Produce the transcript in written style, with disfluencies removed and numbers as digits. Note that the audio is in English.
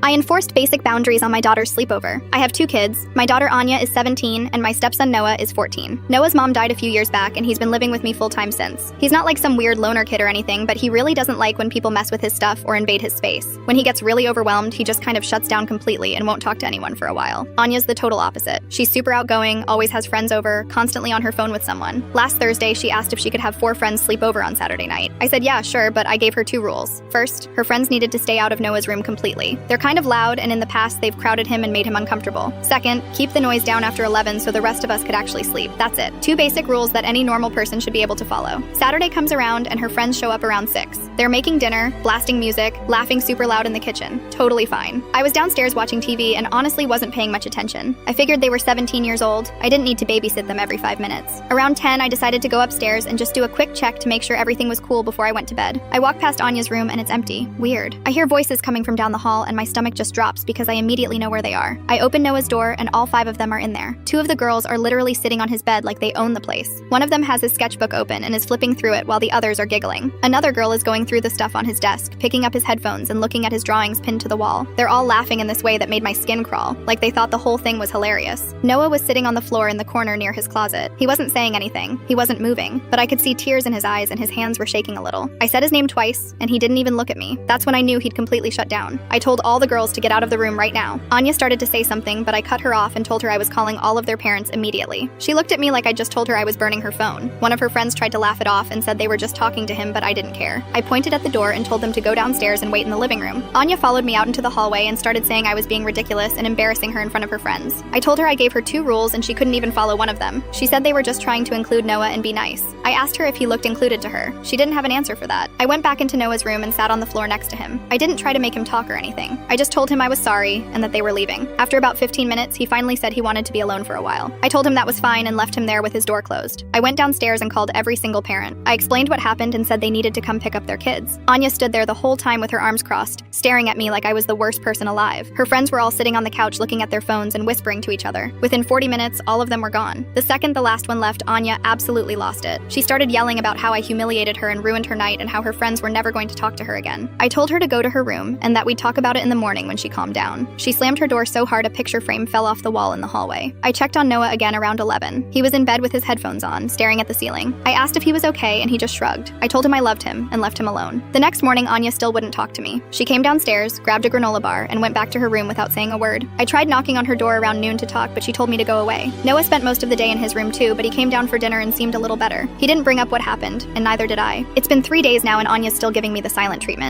I enforced basic boundaries on my daughter's sleepover. I have 2 kids. My daughter Anya is 17 and my stepson Noah is 14. Noah's mom died a few years back and he's been living with me full-time since. He's not like some weird loner kid or anything, but he really doesn't like when people mess with his stuff or invade his space. When he gets really overwhelmed, he just kind of shuts down completely and won't talk to anyone for a while. Anya's the total opposite. She's super outgoing, always has friends over, constantly on her phone with someone. Last Thursday, she asked if she could have 4 friends sleep over on Saturday night. I said yeah, sure, but I gave her 2 rules. First, her friends needed to stay out of Noah's room completely. They're kind of loud, and in the past, they've crowded him and made him uncomfortable. Second, keep the noise down after 11 so the rest of us could actually sleep. That's it. 2 basic rules that any normal person should be able to follow. Saturday comes around and her friends show up around 6. They're making dinner, blasting music, laughing super loud in the kitchen. Totally fine. I was downstairs watching TV and honestly wasn't paying much attention. I figured they were 17 years old. I didn't need to babysit them every 5 minutes. Around 10, I decided to go upstairs and just do a quick check to make sure everything was cool before I went to bed. I walk past Anya's room and it's empty. Weird. I hear voices coming from down the hall and my stomach just drops because I immediately know where they are. I open Noah's door and all 5 of them are in there. 2 of the girls are literally sitting on his bed like they own the place. One of them has his sketchbook open and is flipping through it while the others are giggling. Another girl is going through the stuff on his desk, picking up his headphones and looking at his drawings pinned to the wall. They're all laughing in this way that made my skin crawl, like they thought the whole thing was hilarious. Noah was sitting on the floor in the corner near his closet. He wasn't saying anything. He wasn't moving, but I could see tears in his eyes and his hands were shaking a little. I said his name twice, and he didn't even look at me. That's when I knew he'd completely shut down. I told all the girls to get out of the room right now. Anya started to say something, but I cut her off and told her I was calling all of their parents immediately. She looked at me like I just told her I was burning her phone. One of her friends tried to laugh it off and said they were just talking to him, but I didn't care. I pointed at the door and told them to go downstairs and wait in the living room. Anya followed me out into the hallway and started saying I was being ridiculous and embarrassing her in front of her friends. I told her I gave her 2 rules and she couldn't even follow one of them. She said they were just trying to include Noah and be nice. I asked her if he looked included to her. She didn't have an answer for that. I went back into Noah's room and sat on the floor next to him. I didn't try to make him talk or anything. I just told him I was sorry and that they were leaving. After about 15 minutes, he finally said he wanted to be alone for a while. I told him that was fine and left him there with his door closed. I went downstairs and called every single parent. I explained what happened and said they needed to come pick up their kids. Anya stood there the whole time with her arms crossed, staring at me like I was the worst person alive. Her friends were all sitting on the couch looking at their phones and whispering to each other. Within 40 minutes, all of them were gone. The second the last one left, Anya absolutely lost it. She started yelling about how I humiliated her and ruined her night and how her friends were never going to talk to her again. I told her to go to her room and that we'd talk about it in the morning when she calmed down. She slammed her door so hard a picture frame fell off the wall in the hallway. I checked on Noah again around 11. He was in bed with his headphones on, staring at the ceiling. I asked if he was okay and he just shrugged. I told him I loved him and left him alone. The next morning, Anya still wouldn't talk to me. She came downstairs, grabbed a granola bar, and went back to her room without saying a word. I tried knocking on her door around noon to talk, but she told me to go away. Noah spent most of the day in his room too, but he came down for dinner and seemed a little better. He didn't bring up what happened, and neither did I. It's been 3 days now and Anya's still giving me the silent treatment.